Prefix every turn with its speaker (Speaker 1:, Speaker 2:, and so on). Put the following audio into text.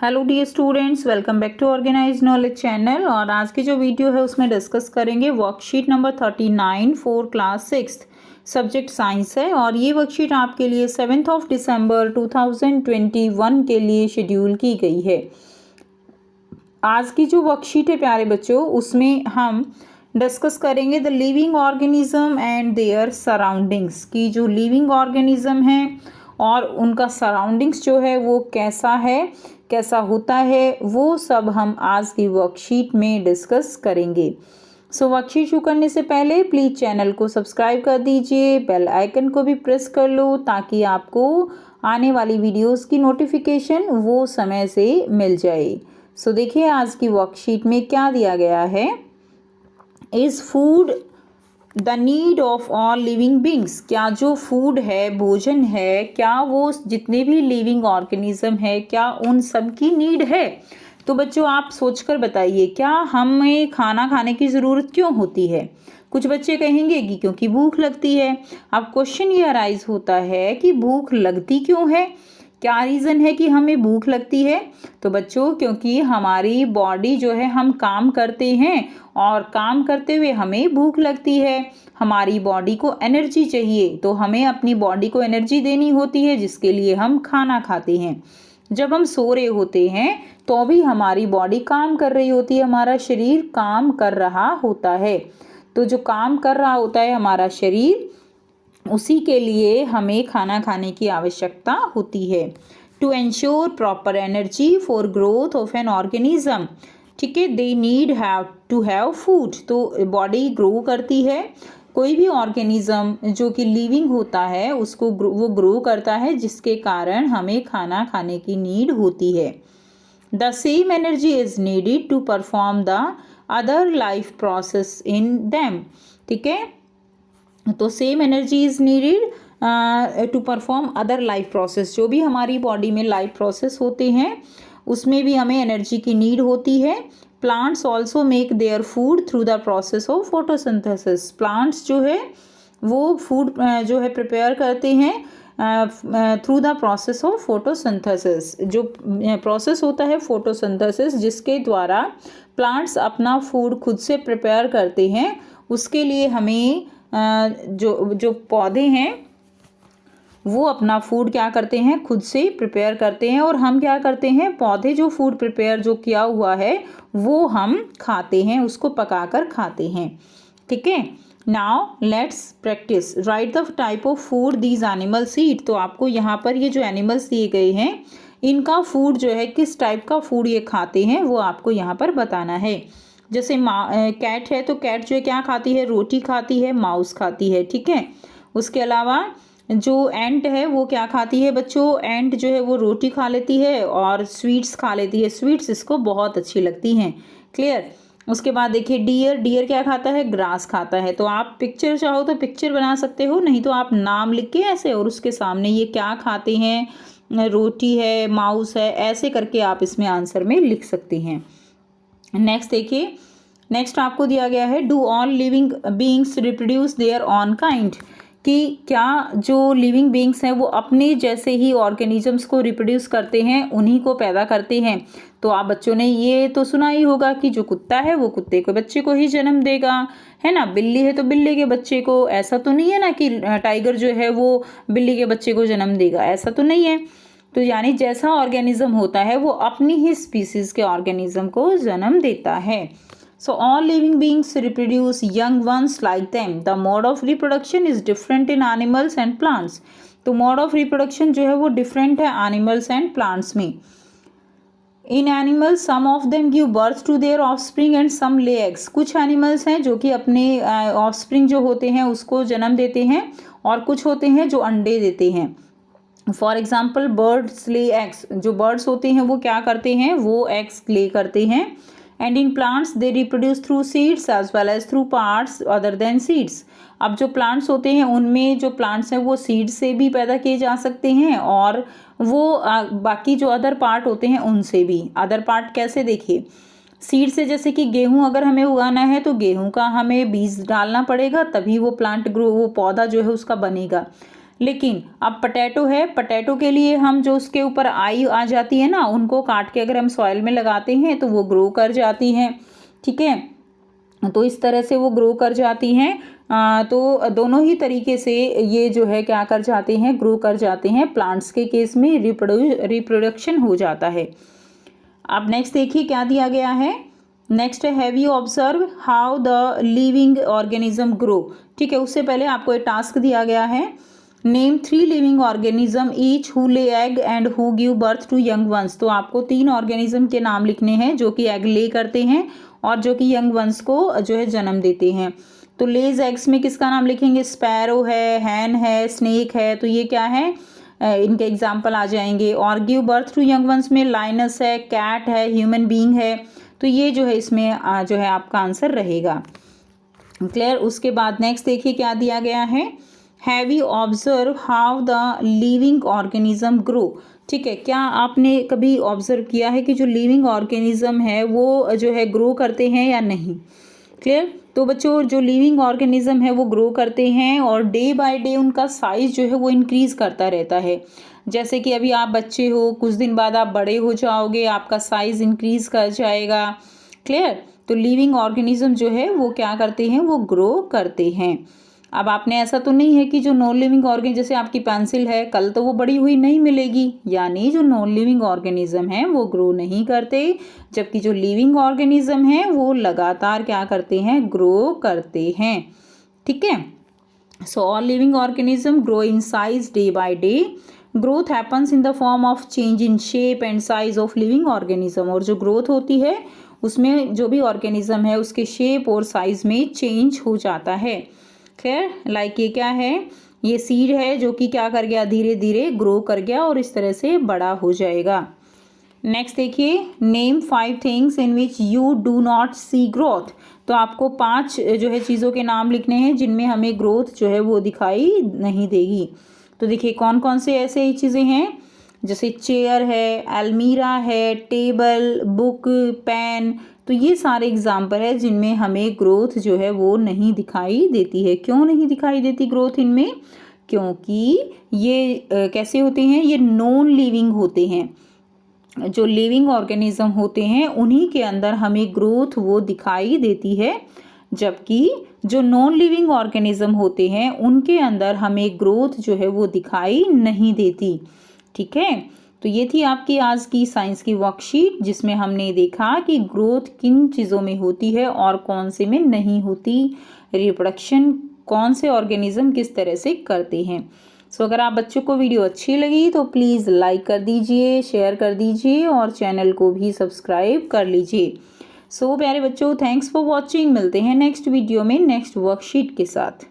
Speaker 1: Hello dear students, welcome back to organize knowledge channel. और आज की जो वीडियो है उसमें डिस्कस करेंगे worksheet number 39 for class 6 subject science है। और ये वर्कशीट आपके लिए 7 दिसंबर 2021 के लिए शेड्यूल की गई है। आज की जो वर्कशीट है प्यारे बच्चों, उसमें हम डिस्कस करेंगे the living organism and there surroundings की। जो लिविंग ऑर्गेनिज्म है और उनका सराउंडिंग्स जो है वो कैसा है, कैसा होता है, वो सब हम आज की वर्कशीट में डिस्कस करेंगे। सो वर्कशीट शुरू करने से पहले प्लीज़ चैनल को सब्सक्राइब कर दीजिए, बेल आइकन को भी प्रेस कर लो ताकि आपको आने वाली वीडियोस की नोटिफिकेशन वो समय से मिल जाए। सो देखिए आज की वर्कशीट में क्या दिया गया है। Is food the need of all living beings. क्या जो फूड है, भोजन है, क्या वो जितने भी लिविंग ऑर्गेनिज्म है, क्या उन सब की नीड है? तो बच्चों आप सोचकर बताइए, क्या हमें खाना खाने की ज़रूरत क्यों होती है? कुछ बच्चे कहेंगे कि क्योंकि भूख लगती है। अब क्वेश्चन ये अराइज होता है कि भूख लगती क्यों है, क्या रीज़न है कि हमें भूख लगती है? तो बच्चों क्योंकि हमारी बॉडी जो है, हम काम करते हैं और काम करते हुए हमें भूख लगती है। हमारी बॉडी को एनर्जी चाहिए, तो हमें अपनी बॉडी को एनर्जी देनी होती है, जिसके लिए हम खाना खाते हैं। जब हम सो रहे होते हैं तो भी हमारी बॉडी काम कर रही होती है, हमारा शरीर काम कर रहा होता है। तो जो काम कर रहा होता है हमारा शरीर, उसी के लिए हमें खाना खाने की आवश्यकता होती है। To ensure proper energy for growth of an organism, ठीक है, they need have to have food. तो बॉडी ग्रो करती है, कोई भी ऑर्गेनिज्म जो कि लिविंग होता है उसको वो ग्रो करता है, जिसके कारण हमें खाना खाने की नीड होती है। The same energy is needed to perform the other life process in them, ठीक है। तो same energy is needed to perform other life process. जो भी हमारी बॉडी में लाइफ प्रोसेस होते हैं उसमें भी हमें एनर्जी की नीड होती है। Plants also make their food through the process of photosynthesis. Plants जो है वो फूड जो है प्रिपेयर करते हैं through the process of photosynthesis. जो प्रोसेस होता है फोटोसिंथेसिस, जिसके द्वारा प्लांट्स अपना फूड खुद से प्रिपेयर करते हैं, उसके लिए हमें जो पौधे हैं वो अपना फूड क्या करते हैं, खुद से प्रिपेयर करते हैं। और हम क्या करते हैं, पौधे जो फूड प्रिपेयर जो किया हुआ है वो हम खाते हैं, उसको पकाकर खाते हैं, ठीक है। Now let's practice. Right the type of food these animals eat. तो आपको यहाँ पर ये जो एनिमल्स दिए गए हैं, इनका फूड जो है, किस टाइप का फूड ये खाते हैं, वो आपको यहाँ पर बताना है। जैसे कैट है तो कैट जो है क्या खाती है, रोटी खाती है, माउस खाती है, ठीक है। उसके अलावा जो एंट है वो क्या खाती है बच्चों, एंट जो है वो रोटी खा लेती है और स्वीट्स खा लेती है। स्वीट्स इसको बहुत अच्छी लगती हैं, क्लियर। उसके बाद देखिए डियर, डियर क्या खाता है, ग्रास खाता है। तो आप पिक्चर चाहो तो पिक्चर बना सकते हो, नहीं तो आप नाम लिख के ऐसे और उसके सामने ये क्या खाते हैं, रोटी है, माउस है, ऐसे करके आप इसमें आंसर में लिख सकते हैं। नेक्स्ट देखिए, नेक्स्ट आपको दिया गया है do all living beings reproduce their own kind. कि क्या जो लिविंग बीइंग्स हैं वो अपने जैसे ही ऑर्गेनिजम्स को रिप्रोड्यूस करते हैं, उन्हीं को पैदा करते हैं। तो आप बच्चों ने ये तो सुना ही होगा कि जो कुत्ता है वो कुत्ते के बच्चे को ही जन्म देगा, है ना। बिल्ली है तो बिल्ली के बच्चे को, ऐसा तो नहीं है ना कि टाइगर जो है वो बिल्ली के बच्चे को जन्म देगा, ऐसा तो नहीं है। तो यानी जैसा ऑर्गेनिज्म होता है वो अपनी ही स्पीसीज के ऑर्गेनिज्म को जन्म देता है। So all living beings reproduce young ones like them. The mode of reproduction is different in animals and plants. तो mode of reproduction जो है वो different है animals and plants में। In animals some of them give birth to their offspring and some lay eggs. कुछ animals हैं जो कि अपने offspring जो होते हैं उसको जन्म देते हैं, और कुछ होते हैं जो अंडे देते हैं। For example birds lay eggs. जो बर्ड्स होते हैं वो क्या करते हैं, वो एग्स ले करते हैं। And in plants they reproduce through seeds as well as through parts other than seeds. अब जो प्लांट्स होते हैं उनमें जो प्लांट्स हैं वो सीड से भी पैदा किए जा सकते हैं, और वो बाकी जो अदर पार्ट होते हैं उनसे भी। अदर पार्ट कैसे, देखिए सीड से, जैसे कि गेहूं अगर हमें उगाना है तो गेहूं का हमें बीज डालना पड़ेगा, तभी वो प्लांट ग्रो, वो पौधा जो है उसका बनेगा। लेकिन अब पोटैटो है, पोटैटो के लिए हम जो उसके ऊपर आई आ जाती है ना, उनको काट के अगर हम सॉइल में लगाते हैं तो वो ग्रो कर जाती हैं। ठीक है, तो इस तरह से वो ग्रो कर जाती हैं। तो दोनों ही तरीके से ये जो है क्या कर जाते हैं, ग्रो कर जाते हैं। प्लांट्स के केस में रिप्रोडक्शन हो जाता है। अब नेक्स्ट देखिए क्या दिया गया है। नेक्स्ट है have you observe how the living organism grow. ठीक है, उससे पहले आपको एक टास्क दिया गया है। Name 3 living organism each who lay egg and who give birth to young ones. तो आपको 3 ऑर्गेनिज्म के नाम लिखने हैं जो कि एग ले करते हैं और जो कि यंग वंस को जो है जन्म देते हैं। तो लेज एग्स में किसका नाम लिखेंगे, स्पैरो है, हैन है, स्नेक है। तो ये क्या है, इनके एग्जाम्पल आ जाएंगे। और give birth to young ones में लाइनस है, कैट है, ह्यूमन बीइंग है। तो ये जो है इसमें जो है आपका आंसर रहेगा। क्लियर। उसके बाद नेक्स्ट देखिए क्या दिया गया है। Have you observe how the living organism grow. ठीक है, क्या आपने कभी ऑब्जर्व किया है कि जो लिविंग ऑर्गेनिज्म है वो जो है ग्रो करते हैं या नहीं। क्लियर। तो बच्चों जो लिविंग ऑर्गेनिज्म है वो ग्रो करते हैं और डे बाय डे उनका साइज जो है वो इंक्रीज करता रहता है। जैसे कि अभी आप बच्चे हो, कुछ दिन बाद आप बड़े हो जाओगे, आपका साइज इंक्रीज कर जाएगा। क्लियर। तो लिविंग ऑर्गेनिज्म जो है वो क्या करते हैं, वो ग्रो करते हैं। अब आपने ऐसा तो नहीं है कि जो नॉन लिविंग ऑर्गेन, जैसे आपकी पेंसिल है, कल तो वो बड़ी हुई नहीं मिलेगी, यानी जो नॉन लिविंग ऑर्गेनिज्म है वो ग्रो नहीं करते, जबकि जो लिविंग ऑर्गेनिज्म है वो लगातार क्या करते हैं, ग्रो करते हैं। ठीक है, so all living organism grow in size day by day. Growth happens in the form of change in shape and size of living organism. और जो ग्रोथ होती है उसमें जो भी ऑर्गेनिज्म है उसके शेप और साइज में चेंज हो जाता है। खैर, लाइक ये क्या है, ये सीड है जो कि क्या कर गया, धीरे धीरे ग्रो कर गया और इस तरह से बड़ा हो जाएगा। नेक्स्ट देखिए, name 5 things in which you do not see growth. तो आपको 5 जो है चीज़ों के नाम लिखने हैं जिनमें हमें ग्रोथ जो है वो दिखाई नहीं देगी। तो देखिए कौन कौन से ऐसे ही चीज़ें हैं, जैसे चेयर है, अलमीरा है, टेबल, बुक, पेन। तो ये सारे एग्जाम्पल है जिनमें हमें ग्रोथ जो है वो नहीं दिखाई देती है। क्यों नहीं दिखाई देती ग्रोथ इनमें, क्योंकि ये कैसे होते हैं, ये नॉन लिविंग होते हैं। जो लिविंग ऑर्गेनिज्म होते हैं उन्हीं के अंदर हमें ग्रोथ वो दिखाई देती है, जबकि जो नॉन लिविंग ऑर्गेनिज्म होते हैं उनके अंदर हमें ग्रोथ जो है वो दिखाई नहीं देती। ठीक है, तो ये थी आपकी आज की साइंस की वर्कशीट जिसमें हमने देखा कि ग्रोथ किन चीज़ों में होती है और कौन से में नहीं होती, रिप्रोडक्शन कौन से ऑर्गेनिज्म किस तरह से करते हैं। सो अगर आप बच्चों को वीडियो अच्छी लगी तो प्लीज़ लाइक कर दीजिए, शेयर कर दीजिए और चैनल को भी सब्सक्राइब कर लीजिए। सो प्यारे बच्चों, थैंक्स फॉर वॉचिंग। मिलते हैं नेक्स्ट वीडियो में नेक्स्ट वर्कशीट के साथ।